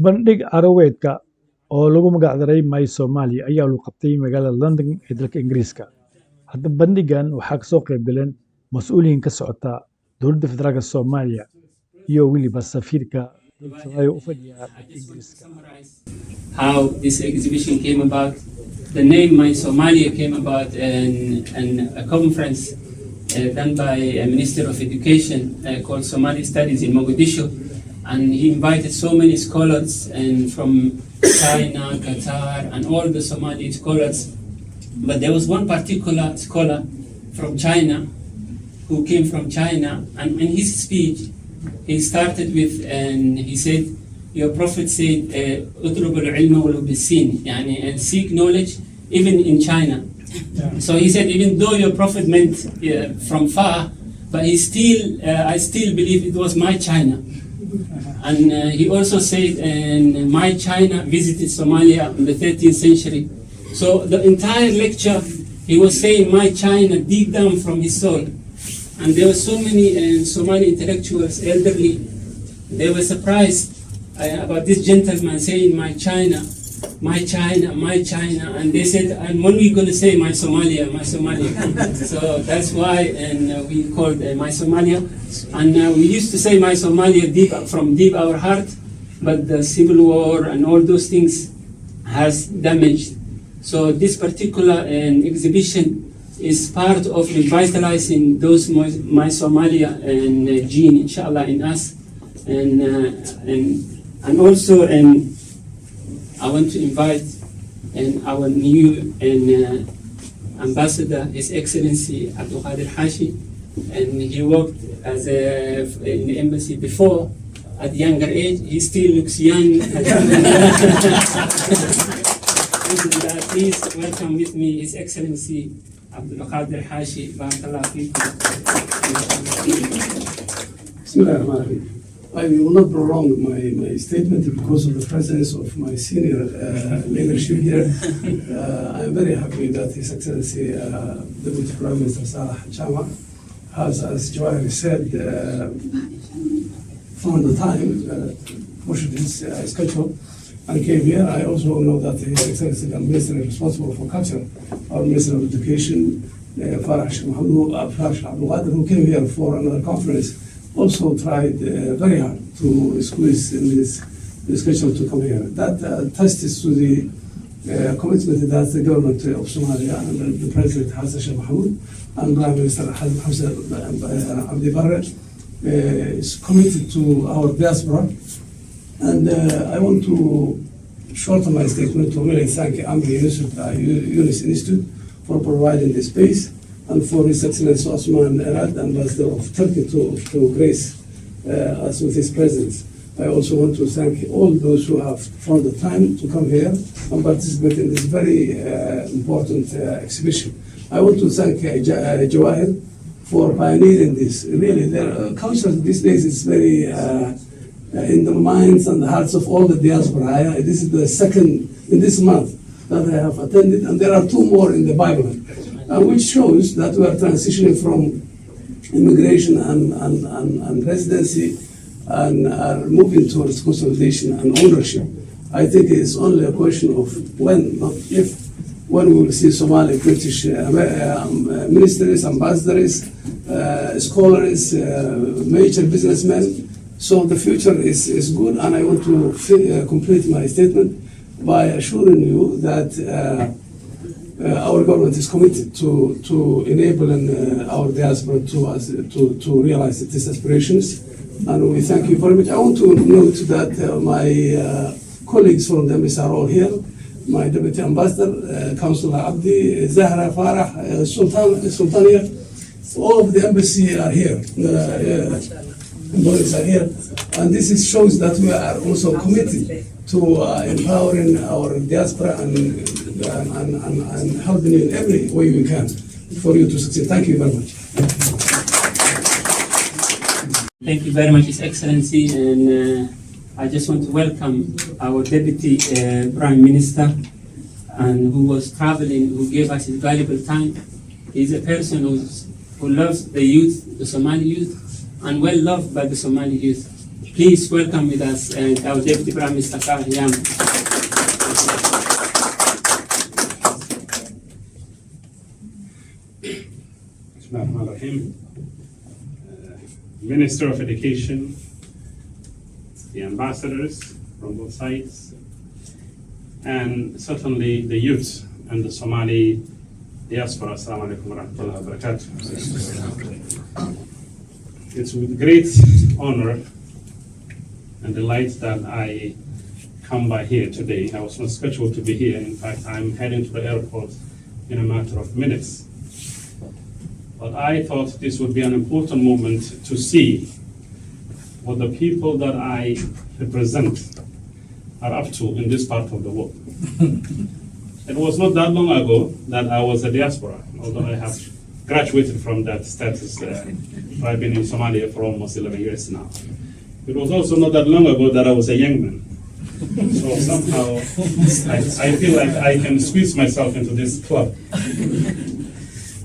bandhig caraweedka oo lagu magacdaray My Somalia ayaa lagu qabtay magaalada London ee dalka Ingiriiska. Hadda bandhigan waxaa kasoo qayb galeen mas'uuliyiin ka socota dowladda federaalka Soomaaliya iyo weliba safiirka Soomaaliya u fadhiya dalka Ingiriiska. How this exhibition came about, the name My Somalia came about in a conference done by a Minister of Education called Somali Studies in Mogadishu, and he invited so many scholars and from China, Qatar, and all the Somali scholars. But there was one particular scholar from China who came from China, and in his speech he started with, and he said, your prophet said, "Utlub al-ilma walau bis-sin," and seek knowledge even in China. So he said, even though your prophet meant from far, but I still believe it was my China. And he also said, and my China visited Somalia in the 13th century. So the entire lecture, he was saying my China deep down from his soul. And there were so many Somali intellectuals, elderly, they were surprised about this gentleman saying my China, my China, my China. And they said, and when are we going to say my Somalia, my Somalia? So that's why we called my Somalia. And we used to say my Somalia from deep our heart, but the civil war and all those things has damaged. So this particular exhibition is part of revitalizing those my Somalia gene, inshallah, in us. And also, I want to invite our new ambassador, His Excellency Abdul Qadir Hashi, and he worked in the embassy before. At younger age, he still looks young. Please welcome with me His Excellency Abdul Qadir Hashi. Barakallahu feekum. I will not prolong my statement because of the presence of my senior leadership here. I'm very happy that His Excellency Deputy Prime Minister Salah Chama has, as Jawahir said, found the time, pushed his schedule, and came here. I also know that His Excellency the Minister responsible for culture, our Minister of Education, Farah Abdul Qadir, who came here for another conference, also tried very hard to squeeze in this schedule to come here. That attests to the commitment that the government of Somalia and the President Hassan Sheikh Mohamud and Prime Minister Hamza Abdi Barre is committed to our diaspora. And I want to shorten my statement to really thank Amri Yunus Institute for providing this space, and for His Excellency Osman Erad, Ambassador of Turkey, to grace us with his presence. I also want to thank all those who have found the time to come here and participate in this very important exhibition. I want to thank Jawahir for pioneering this. Really, culture these days is very in the minds and the hearts of all the diaspora. This is the second in this month that I have attended, and there are two more in the Bible. Which shows that we are transitioning from immigration and residency and are moving towards consolidation and ownership. I think it's only a question of when, not if, when we will see Somali British ministers, ambassadors, scholars, major businessmen. So the future is good, and I want to complete my statement by assuring you that our government is committed to enabling our diaspora to realize these aspirations, and we thank you very much. I want to note that my colleagues from the embassy are all here. My Deputy Ambassador, Councillor Abdi, Zahra, Farah, Sultania, all of the embassy are here. Employees are here, and this shows that we are also committed to empowering our diaspora and helping you in every way we can for you to succeed. Thank you very much. Thank you very much, His Excellency, and I just want to welcome our Deputy Prime Minister, and who was traveling, who gave us his valuable time. He's a person who loves the youth, the Somali youth, and well loved by the Somali youth. Please welcome with us our Deputy Prime Minister Khan Yam. Minister of Education, the ambassadors from both sides, and certainly the youth and the Somali diaspora. Assalamu alaikum wa rahmatullahi wa barakatuh. It's with great honor and delight that I come by here today. I was not scheduled to be here. In fact, I'm heading to the airport in a matter of minutes. But I thought this would be an important moment to see what the people that I represent are up to in this part of the world. It was not that long ago that I was a diaspora, although I have graduated from that status. I've been in Somalia for almost 11 years now. It was also not that long ago that I was a young man. So somehow I feel like I can squeeze myself into this club.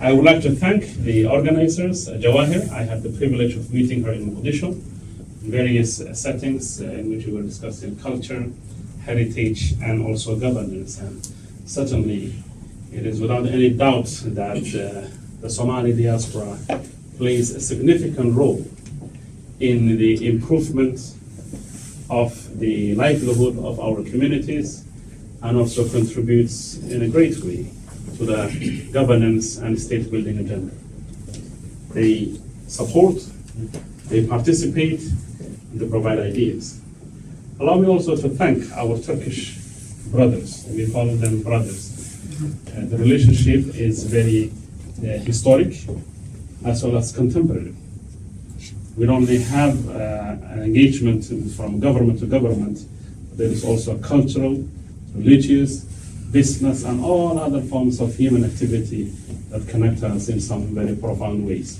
I would like to thank the organizers, Jawahir. I had the privilege of meeting her in Mogadishu, in various settings in which we were discussing culture, heritage, and also governance. And certainly, it is without any doubt that the Somali diaspora plays a significant role in the improvement of the livelihood of our communities, and also contributes in a great way to the governance and state building agenda. They support, they participate, and they provide ideas. Allow me also to thank our Turkish brothers. We call them brothers. The relationship is very historic as well as contemporary. We don't only have an engagement from government to government, there is also cultural, religious, business, and all other forms of human activity that connect us in some very profound ways.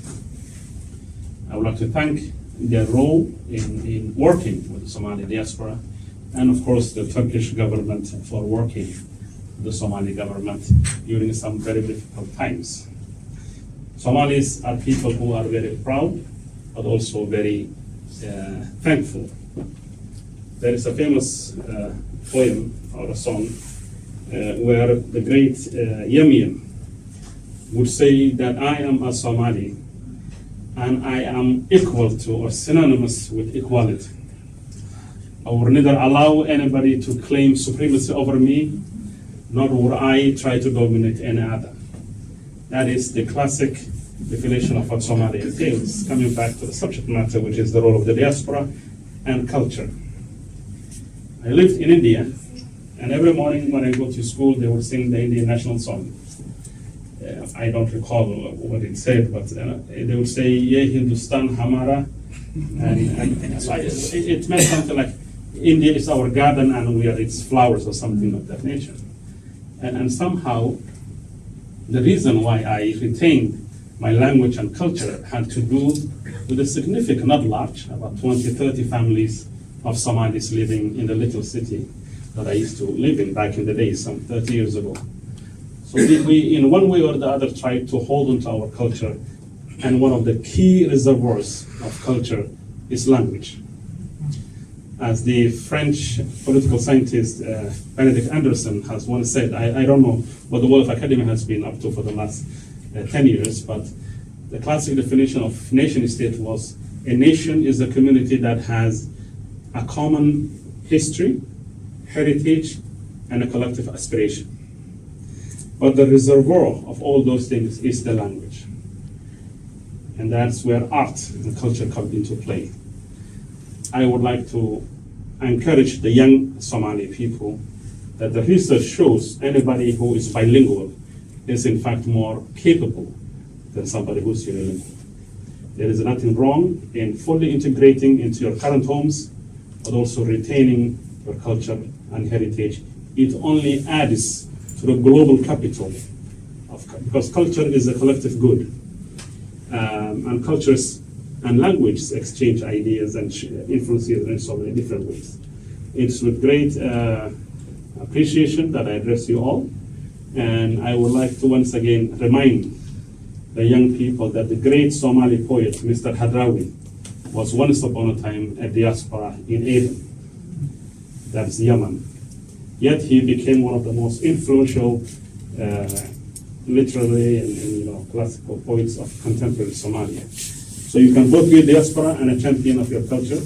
I would like to thank their role in working with the Somali diaspora, and of course the Turkish government for working with the Somali government during some very difficult times. Somalis are people who are very proud, but also very thankful. There is a famous poem or a song where the great Yamyam would say that I am a Somali and I am equal to or synonymous with equality. I will neither allow anybody to claim supremacy over me, nor will I try to dominate any other. That is the classic definition of what Somalia entails, coming back to the subject matter, which is the role of the diaspora and culture. I lived in India, and every morning when I go to school, they would sing the Indian national song. I don't recall what it said, but they would say, Ye Hindustan Hamara. And so it meant something like, India is our garden and we are its flowers, or something of that nature. And somehow, the reason why I retained my language and culture had to do with a significant, not large, about 20, 30 families of Somalis living in the little city that I used to live in back in the day, some 30 years ago. So we, in one way or the other, tried to hold on to our culture, and one of the key reservoirs of culture is language. As the French political scientist Benedict Anderson has once said, I don't know what the world of academia has been up to for the last 10 years, but the classic definition of nation state was, a nation is a community that has a common history, heritage, and a collective aspiration. But the reservoir of all those things is the language. And that's where art and culture come into play. I would like to encourage the young Somali people that the research shows anybody who is bilingual is in fact more capable than somebody who's unilingual. There is nothing wrong in fully integrating into your current homes, but also retaining your culture and heritage. It only adds to the global capital, because culture is a collective good. And cultures and languages exchange ideas and influences in so many different ways. It's with great appreciation that I address you all. And I would like to once again remind the young people that the great Somali poet, Mr. Hadrawi, was once upon a time a diaspora in Aden, that's Yemen. Yet he became one of the most influential literary and classical poets of contemporary Somalia. So you can both be a diaspora and a champion of your culture.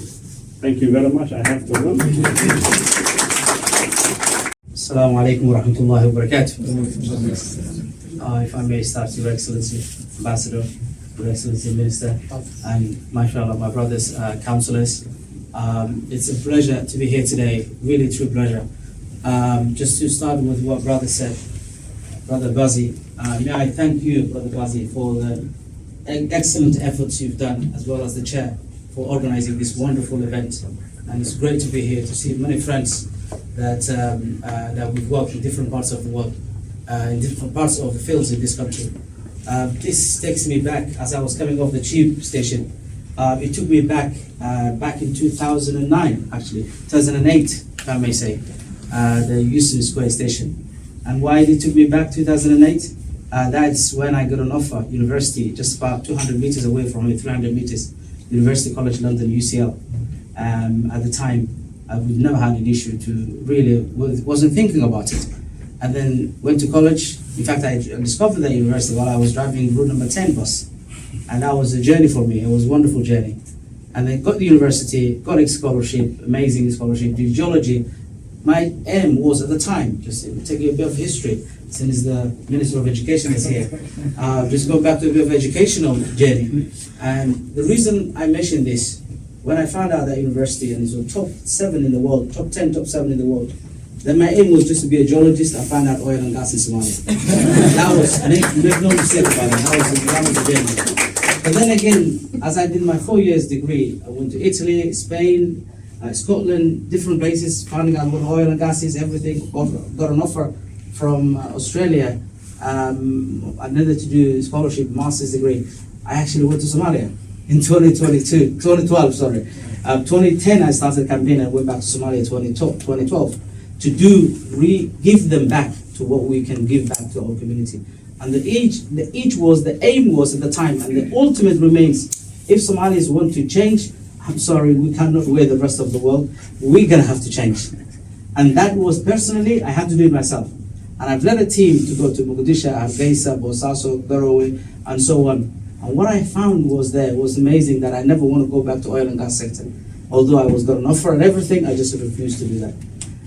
Thank you very much. I have to run. Assalamu alaikum wa rahmatullahi wa barakatuh. If I may start, Your Excellency, Ambassador, Your Excellency, Minister, and mashallah, my brothers, councillors. It's a pleasure to be here today, really true pleasure. Just to start with what Brother said, Brother Bazi, may I thank you, Brother Bazi, for the excellent efforts you've done, as well as the Chair, for organizing this wonderful event. And it's great to be here to see many friends that we've worked in different parts of the world, in different parts of the fields in this country. This takes me back, as I was coming off the tube station, it took me back in 2009, actually, 2008, if I may say, the Euston Square station. And why it took me back 2008? That's when I got an offer, university, just about 200 meters away from me, 300 meters, University College London, UCL. At the time, we've never had an issue to really, wasn't thinking about it. And then went to college. In fact, I discovered that university while I was driving route number 10 bus. And that was a journey for me. It was a wonderful journey. And then got the university, got a scholarship, amazing scholarship, did geology. My aim was at the time, just taking a bit of history, since the Minister of Education is here, just go back to a bit of educational journey. And the reason I mention this, when I found out that university, and it's the top 7 in the world, top 10, top 7 in the world, then my aim was just to be a geologist and find out oil and gas in Somalia. That was, make no mistake about it, that was the journey. But then again, as I did my 4 years degree, I went to Italy, Spain, Scotland, different places, finding out what oil and gas is, everything. Got an offer from Australia, another to do scholarship, master's degree. I actually went to Somalia in 2012, sorry. 2010 I started a campaign and went back to Somalia 2012 to give them back to what we can give back to our community. And the aim was at the time, and the ultimate remains, if Somalis want to change, I'm sorry, we cannot wear the rest of the world. We're gonna have to change. And that was, personally, I had to do it myself. And I've led a team to go to Mogadishu, Hargeisa, Bosaso, Garowe, and so on. And what I found was amazing, that I never want to go back to oil and gas sector. Although I was got an offer and everything, I just refused to do that.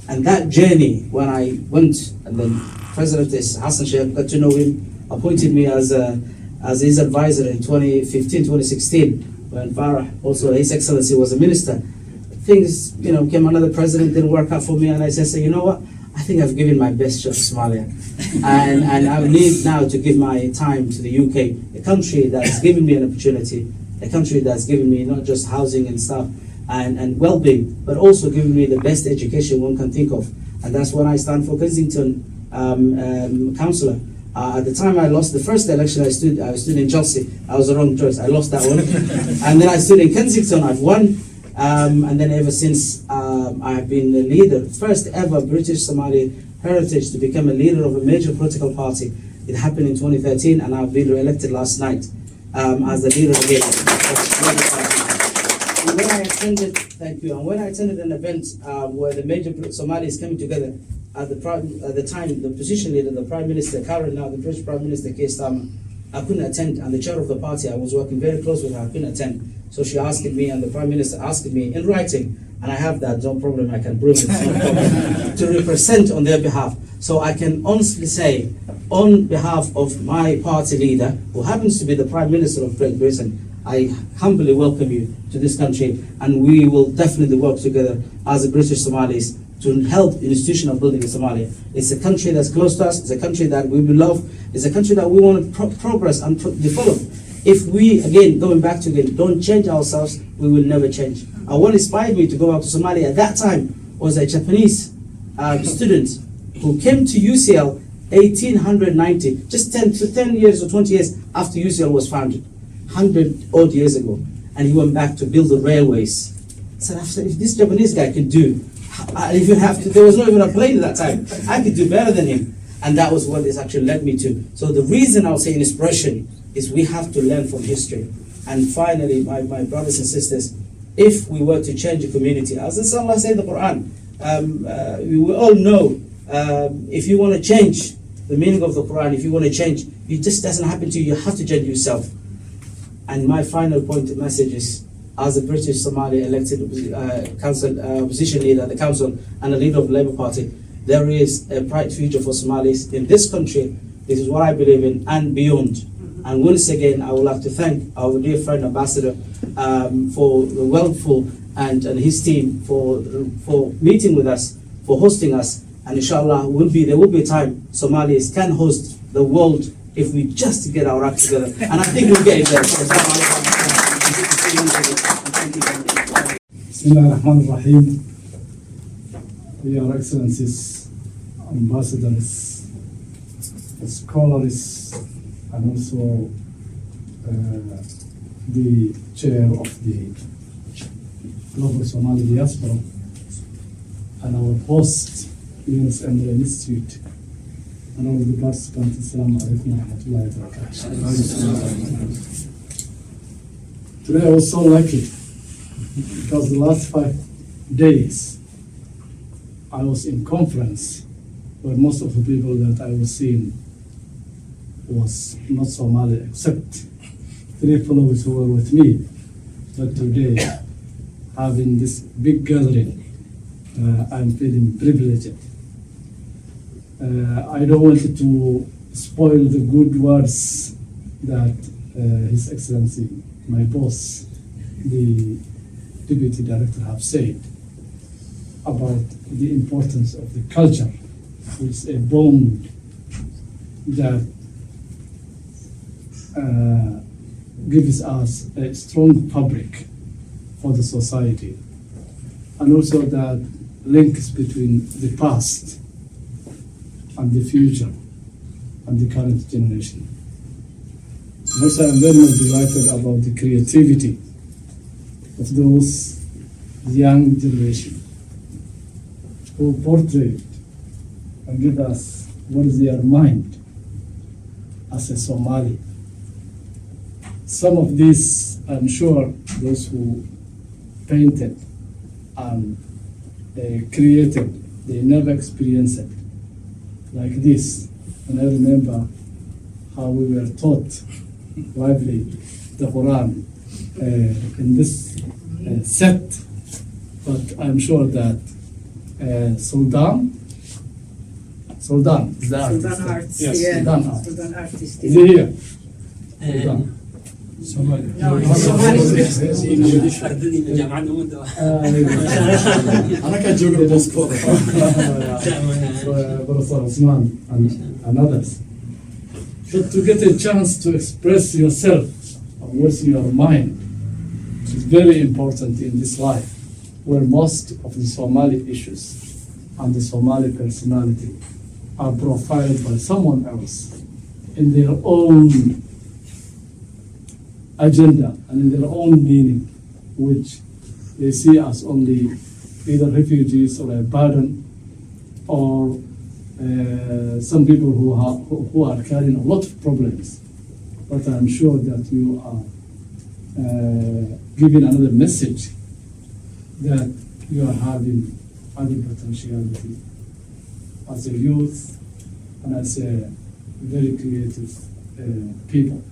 And that journey, when I went, and then President Hassan Sheikh, got to know him, appointed me as his advisor in 2015, 2016, when Farah, also His Excellency, was a minister. Things, came another president, didn't work out for me, and I said, you know what? I think I've given my best shot to Somalia. and I need now to give my time to the UK, a country that's given me an opportunity, a country that's given me not just housing and stuff, and well-being, but also giving me the best education one can think of. And that's when I stand for Kensington councillor. At the time I lost the first election, I stood in Chelsea. I was the wrong choice. I lost that one. And then I stood in Kensington. I've won. And then ever since, I've been the leader, first ever British Somali heritage to become a leader of a major political party. It happened in 2013, and I've been re-elected last night as the leader again. And when I attended, thank you. And when I attended an event where the major Somalis coming together, at the time, the opposition leader, the Prime Minister, current now the British Prime Minister, Keir Starmer, I couldn't attend, and the chair of the party, I was working very close with her, I couldn't attend. So she asked me, and the Prime Minister asked me in writing, and I have that, no problem, I can bring it, no problem, to represent on their behalf. So I can honestly say, on behalf of my party leader, who happens to be the Prime Minister of Great Britain, I humbly welcome you to this country, and we will definitely work together as the British Somalis to help institutional building in Somalia. It's a country that's close to us, it's a country that we love, it's a country that we want to progress and develop. If we, again, going back to again, don't change ourselves, we will never change. And what inspired me to go out to Somalia at that time was a Japanese student who came to UCL 1890, just 10 years or 20 years after UCL was founded, 100 odd years ago. And he went back to build the railways. So if this Japanese guy could do, if you have to, there was not even a plane at that time. I could do better than him. And that was what this actually led me to. So the reason I'll say inspiration is we have to learn from history. And finally, my brothers and sisters, if we were to change a community, as Allah said in the Quran, we all know, if you want to change the meaning of the Quran, if you want to change, it just doesn't happen to you. You have to change yourself. And my final point of message is, as a British Somali elected opposition leader at the council and a leader of the Labour Party, there is a bright future for Somalis in this country. This is what I believe in and beyond. And once again, I would like to thank our dear friend Ambassador for the wonderful and his team for meeting with us, for hosting us. And inshallah, there will be a time Somalis can host the world if we just get our act together. And I think we'll get it there. So, Bismillah ar-Rahman ar-Rahim. Your Excellencies, Ambassadors, scholars, and also the chair of the Global Somali Diaspora, and our host, Yunus Emre Institute, and all the participants. Assalamu alaikum wa rahmatullahi wa barakatuh. Today I was so lucky because the last 5 days I was in conference where most of the people that I was seeing was not Somali, except 3 followers who were with me. But today, having this big gathering, I'm feeling privileged. I don't want to spoil the good words that His Excellency, my boss, the Deputy Director, have said about the importance of the culture, which is a bond that gives us a strong fabric for the society, and also that links between the past and the future and the current generation. And also, I'm very much delighted about the creativity of those young generation who portrayed and give us what is their mind as a Somali. Some of these, I'm sure, those who painted and created, they never experienced it like this. And I remember how we were taught lively the Quran in this set. But I'm sure that Sultan is the artist. Sultan Arts. Yes, Yeah. Sultan Arts. Sultan Artist. Is he here? Sultan. No, أنا كان جوجل بوسكو Professor Osman and others. But to get a chance to express yourself and what's in your mind is very important in this life, where most of the Somali issues and the Somali personality are profiled by someone else in their own agenda and in their own meaning, which they see as only either refugees or a burden, or some people who are carrying a lot of problems. But I'm sure that you are giving another message that you are having other potentiality as a youth and as a very creative people.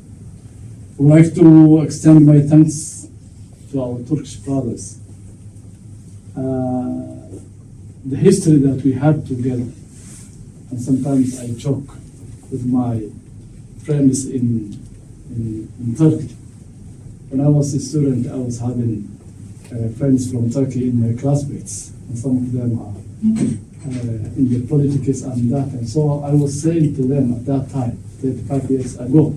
I would like to extend my thanks to our Turkish brothers. The history that we had together, and sometimes I joke with my friends in Turkey. When I was a student, I was having friends from Turkey in my classmates, and some of them are in the politics and that. And so I was saying to them at that time, 35 years ago,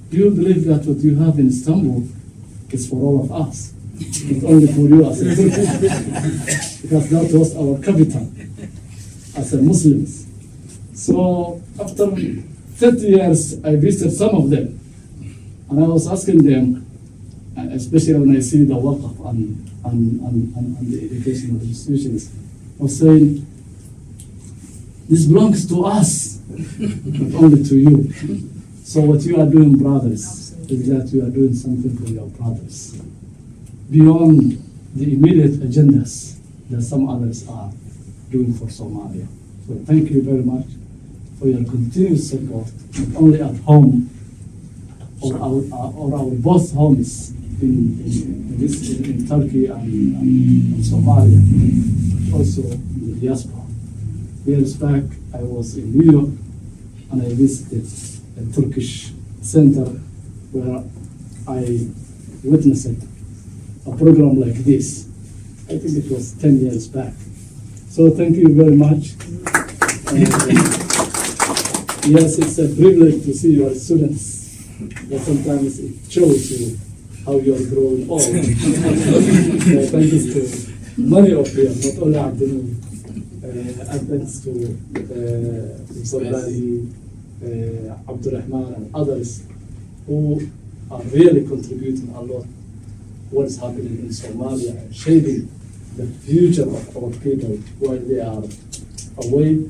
do you believe that what you have in Istanbul is for all of us, not only for you as a Turk? Because that was our capital as a Muslims. So after 30 years, I visited some of them, and I was asking them, especially when I see the waqf and the educational institutions, I was saying, this belongs to us, not only to you. So what you are doing, brothers, is that you are doing something for your brothers beyond the immediate agendas that some others are doing for Somalia. So thank you very much for your continued support, not only at home or our both homes in Turkey and Somalia, but also in the diaspora. Years back, I was in New York and I visited a Turkish center where I witnessed a program like this. I think it was 10 years back. So thank you very much. Yes, it's a privilege to see your students, but sometimes it shows you how you are growing old. Thank you to many of them, not only Abdul, and thanks to Zolari, Abdurrahman, and others who are really contributing a lot what is happening in Somalia and shaping the future of our people while they are away.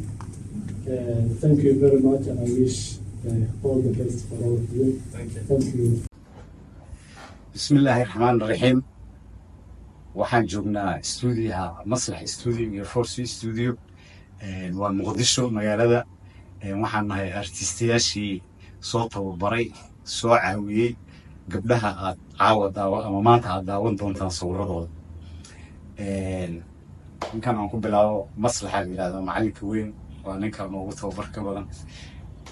Thank you very much, and I wish all the best for all of you. Thank you. بسم الله الرحمن الرحيم. waxaan joognaa stuudiyaha masrax studio iyo force studio waa muqdisho magaalada waxaan nahay artistayaashii soo tababaray soo caawiyay gabdhaha aad caawa ama maanta aad daawan doontaan sawirradooda ninkan aan ku bilaabo maslaxa la yiraahdo macalinka weyn waa ninka noogu tababarka badan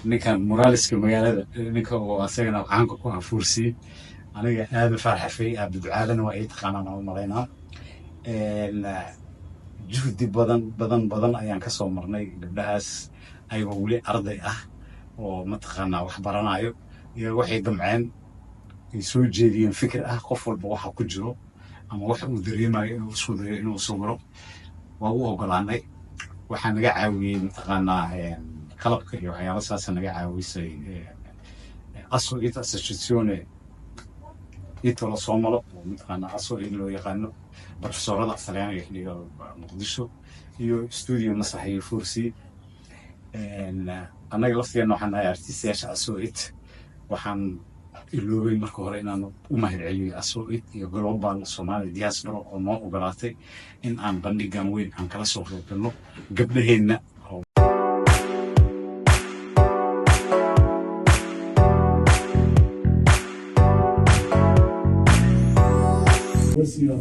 ninkan muraaliska magaalada ninka oo asagana caanka ku afuursi aniga aad farxafay aad ducaalana waa ay taqaanaan oo maleynaa juhdi badan ayaan ka soo marnay gabdhahaas ayagoo weli arday ah oo mataqaanaa wax baranayo iyo waxay damceen ay soo jeediyeen fikir ah qof walba waxa ku jiro ama waxa uu dareemayo inuu isku dayo inuu sawiro waa u ogolaanay waxaa naga caawiyey mataqaanaa qalabka iyo waxyaabo saas naga caawisay associazione italo Somalo mataqaanaa aso in loo yaqaano professorada Talyaaniga iyo Muqdisho iyo studio masrax iyo forsi anaga lafteena waxaan ahay artistayaasha aso-it waxaan iloobay marka hore inaan u mahadceliyo aso-it iyo global Somali diaspora oo noo ogolaatay in aan bandhigan weyn aan kala soo qaybgalno gabdhaheena